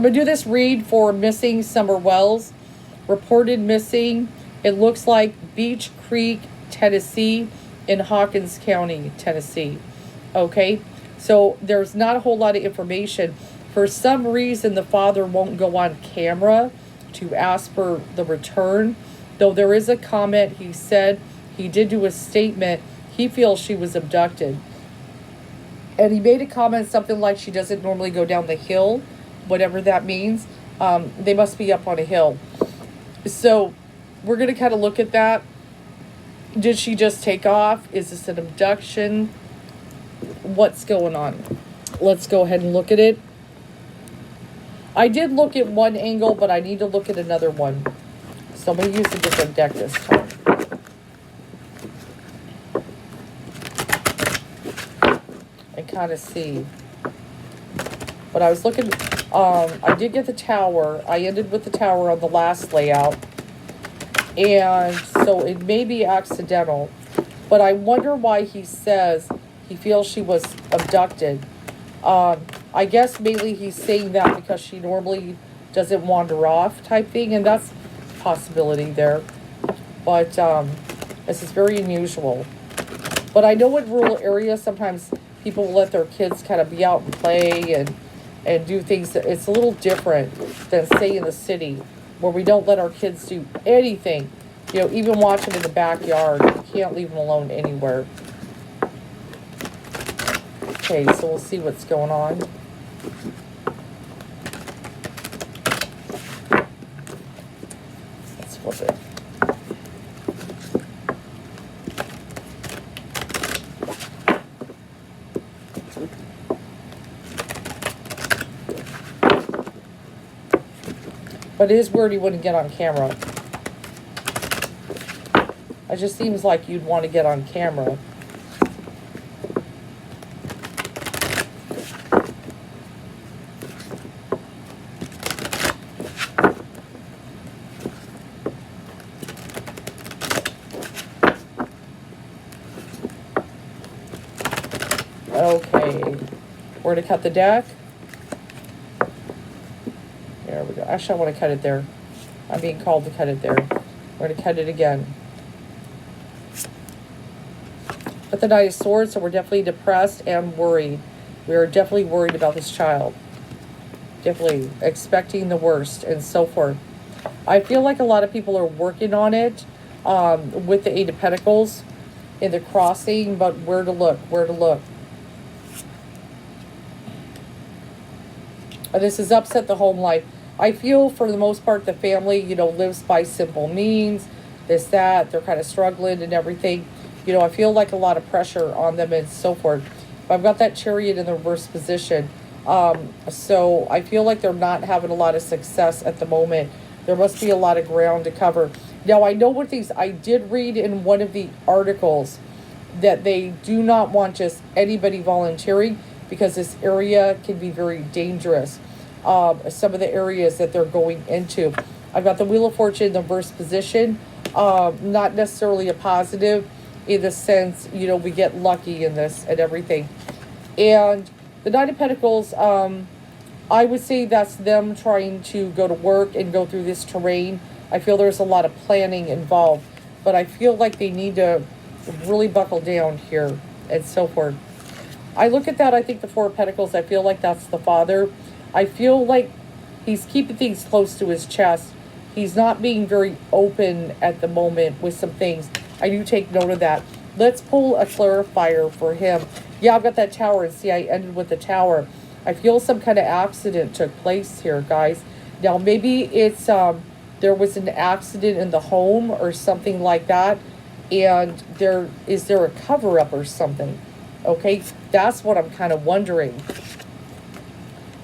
I'm going to do this read for missing Summer Wells. Reported missing. It looks like Beach Creek, Tennessee, in Hawkins County, Tennessee. Okay, so there's not a whole lot of information. For some reason, the father won't go on camera to ask for the return, though there is a comment. He said he did do a statement. He feels she was abducted. And he made a comment something like she doesn't normally go down the hill, whatever that means. They must be up on a hill. So we're going to kind of look at that. Did she just take off? Is this an abduction? What's going on? Let's go ahead and look at it. I did look at one angle, but I need to look at another one. So I'm going to use a different deck this time. And kind of see. But I was looking, I did get the tower. I ended with the tower on the last layout. And so it may be accidental. But I wonder why he says he feels she was abducted. I guess mainly he's saying that because she normally doesn't wander off type thing. And that's a possibility there. But this is very unusual. But I know in rural areas sometimes people will let their kids kind of be out and play and do things. It's a little different than, say, in the city, where we don't let our kids do anything. You know, even watch them in the backyard. You can't leave them alone anywhere. Okay, so we'll see what's going on. Let's flip it. But it is weird you wouldn't get on camera. It just seems like you'd want to get on camera. Okay. We're going to cut the deck. There we go. Actually, I want to cut it there. I'm being called to cut it there. We're going to cut it again. But the Knight of Swords, so we're definitely depressed and worried. We are definitely worried about this child. Definitely expecting the worst and so forth. I feel like a lot of people are working on it with the Eight of Pentacles in the crossing, but where to look, where to look. This has upset the home life. I feel for the most part the family, you know, lives by simple means. This, that, they're kind of struggling and everything. You know, I feel like a lot of pressure on them and so forth. But I've got that Chariot in the reverse position. So I feel like they're not having a lot of success at the moment. There must be a lot of ground to cover. Now, I know what these, I did read in one of the articles that they do not want just anybody volunteering because this area can be very dangerous. Some of the areas that they're going into. I've got the Wheel of Fortune in the reverse position. Not necessarily a positive in the sense, you know, we get lucky in this and everything. And the Knight of Pentacles, I would say that's them trying to go to work and go through this terrain. I feel there's a lot of planning involved, but I feel like they need to really buckle down here and so forth. I look at that, I think the Four of Pentacles, I feel like that's the father. I feel like he's keeping things close to his chest. He's not being very open at the moment with some things. I do take note of that. Let's pull a clarifier for him. Yeah, I've got that tower, and see, I ended with the tower. I feel some kind of accident took place here, guys. Now, maybe it's, there was an accident in the home or something like that, and is there a cover-up or something? Okay, that's what I'm kind of wondering.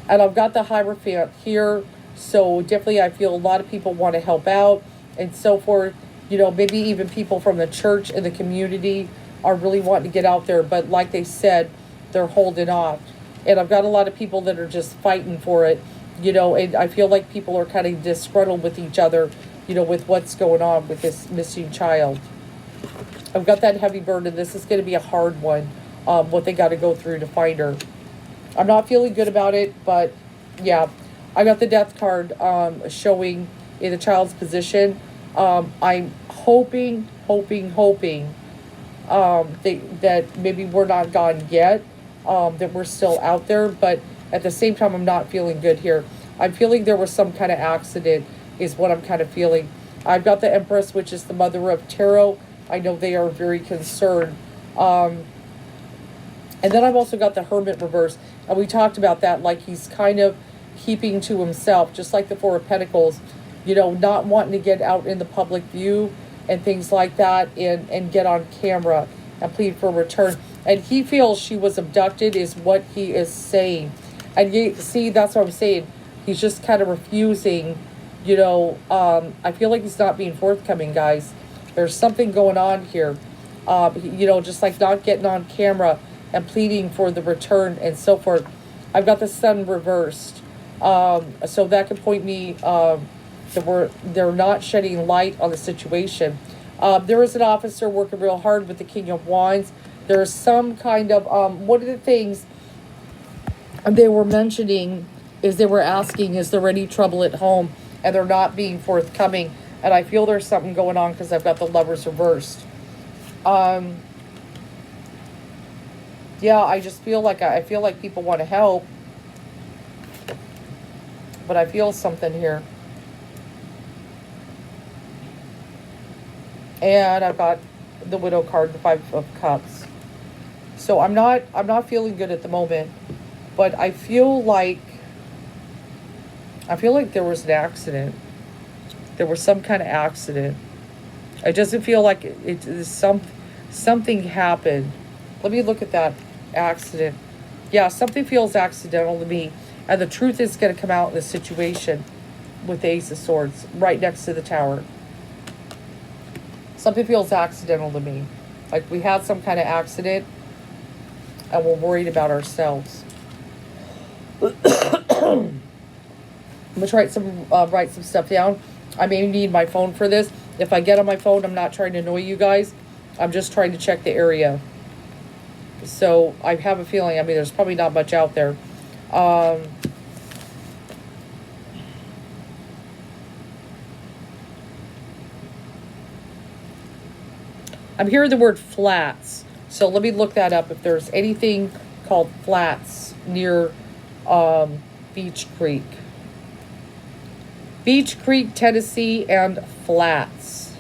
And I've got the Hierophant here, so definitely I feel a lot of people want to help out and so forth. You know, maybe even people from the church and the community are really wanting to get out there, but like they said, they're holding off. And I've got a lot of people that are just fighting for it, you know, and I feel like people are kind of disgruntled with each other, you know, with what's going on with this missing child. I've got that heavy burden. This is going to be a hard one, what they got to go through to find her. I'm not feeling good about it, but yeah. I got the death card showing in the child's position. I'm hoping that maybe we're not gone yet, that we're still out there. But at the same time, I'm not feeling good here. I'm feeling there was some kind of accident, is what I'm kind of feeling. I've got the Empress, which is the mother of tarot. I know they are very concerned. And then I've also got the Hermit reverse. And we talked about that, like he's kind of keeping to himself, just like the Four of Pentacles, you know, not wanting to get out in the public view and things like that, and get on camera and plead for return. And he feels she was abducted, is what he is saying. And you see, that's what I'm saying. He's just kind of refusing, you know. I feel like he's not being forthcoming, guys. There's something going on here. You know, just like not getting on camera and pleading for the return and so forth. I've got the Sun reversed. So that could point me that they're not shedding light on the situation. There is an officer working real hard with the King of Wands. There's some kind of, one of the things they were mentioning is they were asking, is there any trouble at home? And they're not being forthcoming. And I feel there's something going on because I've got the Lovers reversed. Yeah, I just feel like I feel like people want to help, but I feel something here. And I've got the Widow card, the Five of Cups. So I'm not feeling good at the moment, but I feel like there was an accident. There was some kind of accident. It doesn't feel like something happened. Let me look at that accident. Yeah, something feels accidental to me. And the truth is going to come out in this situation with the Ace of Swords right next to the Tower. Something feels accidental to me. Like we had some kind of accident and we're worried about ourselves. I'm going to write some stuff down. I may need my phone for this. If I get on my phone, I'm not trying to annoy you guys. I'm just trying to check the area. So I have a feeling, I mean, there's probably not much out there. I'm hearing the word flats. So let me look that up if there's anything called flats near Beach Creek. Beach Creek, Tennessee, and flats.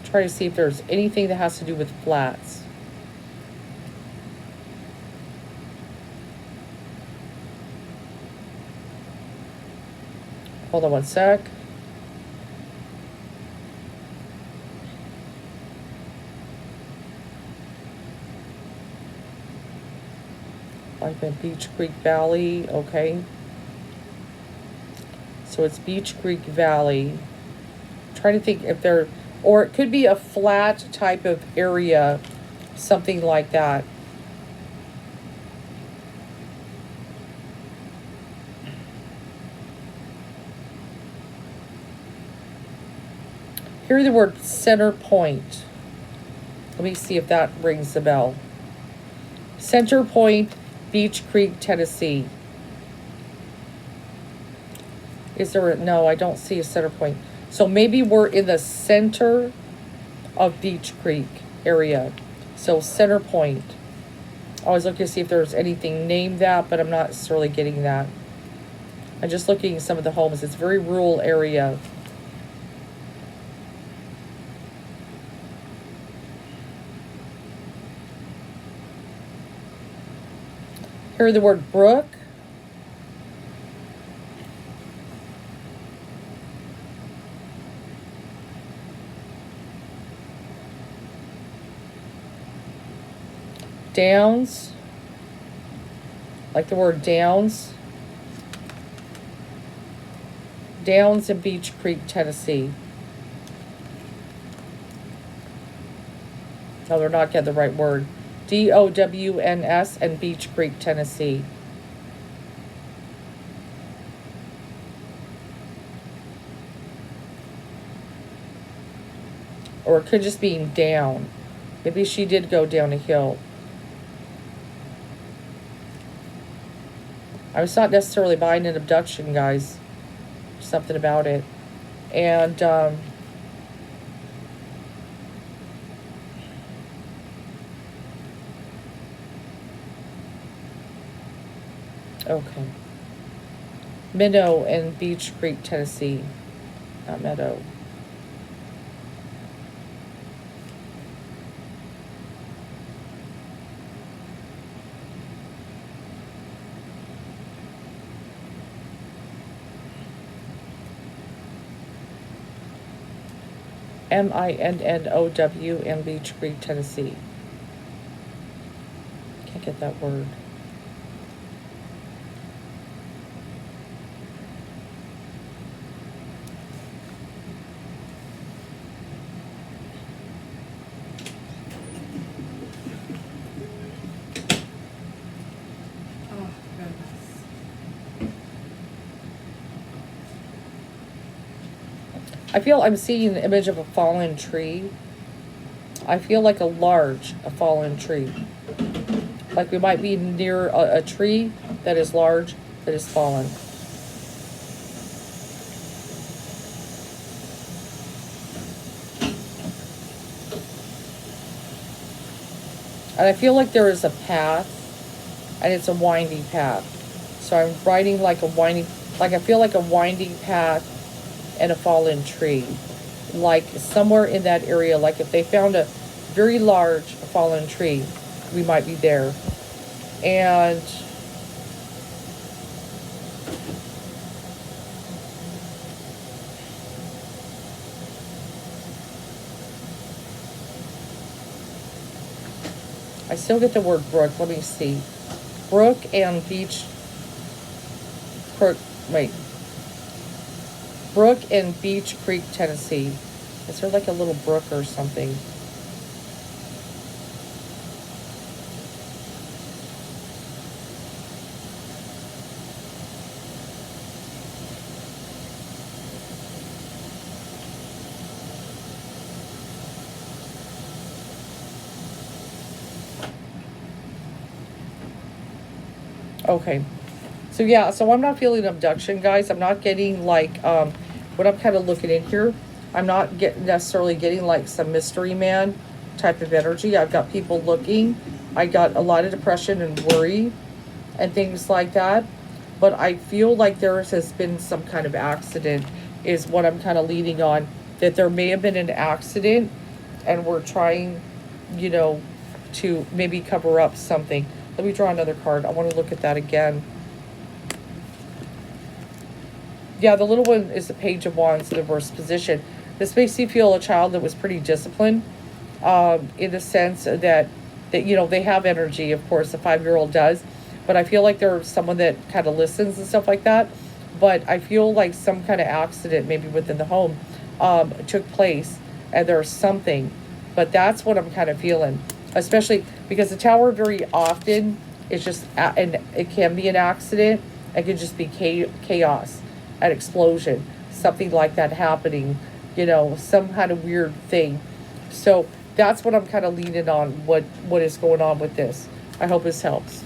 Try to see if there's anything that has to do with flats. Hold on one sec. Like in Beach Creek Valley, okay. So it's Beach Creek Valley. I'm trying to think if there, or it could be a flat type of area, something like that. Hear the word Center Point. Let me see if that rings a bell. Center Point, Beach Creek, Tennessee. Is there a, no, I don't see a center point. So maybe we're in the center of Beach Creek area. So Center Point. I was looking to see if there's anything named that, but I'm not necessarily getting that. I'm just looking at some of the homes. It's a very rural area. Hear the word brook. Downs. Like the word downs. Downs in Beach Creek, Tennessee. No, they're not getting the right word. DOWNS and Beach Creek, Tennessee. Or it could just be down. Maybe she did go down a hill. I was not necessarily buying an abduction, guys. Something about it. And, okay. Minnow and Beach Creek, Tennessee. Not Meadow. Minnow and Beach Creek, Tennessee. Can't get that word. Oh, goodness. I feel I'm seeing the image of a fallen tree. I feel like a fallen tree. Like we might be near a tree that is large, that is fallen. And I feel like there is a path, and it's a winding path. So I'm riding like I feel like a winding path and a fallen tree. Like somewhere in that area, like if they found a very large fallen tree, we might be there. And I still get the word brook. Let me see. Brook and Beach Creek, wait. Brook and Beach Creek, Tennessee. Is there like a little brook or something? Okay. So yeah, so I'm not feeling abduction, guys. I'm not getting like what I'm kind of looking in here. I'm not necessarily getting like some mystery man type of energy. I've got people looking. I got a lot of depression and worry and things like that. But I feel like there has been some kind of accident is what I'm kind of leading on. That there may have been an accident and we're trying, you know, to maybe cover up something. Let me draw another card. I want to look at that again. Yeah, the little one is the Page of Wands, the reverse position. This makes you feel a child that was pretty disciplined, in the sense that you know they have energy. Of course, a 5-year-old does, but I feel like they're someone that kind of listens and stuff like that. But I feel like some kind of accident, maybe within the home, took place, and there's something. But that's what I'm kind of feeling, especially because the Tower very often is just, and it can be an accident. It could just be chaos, an explosion, something like that happening, you know, some kind of weird thing. So that's what I'm kind of leaning on, what is going on with this. I hope this helps.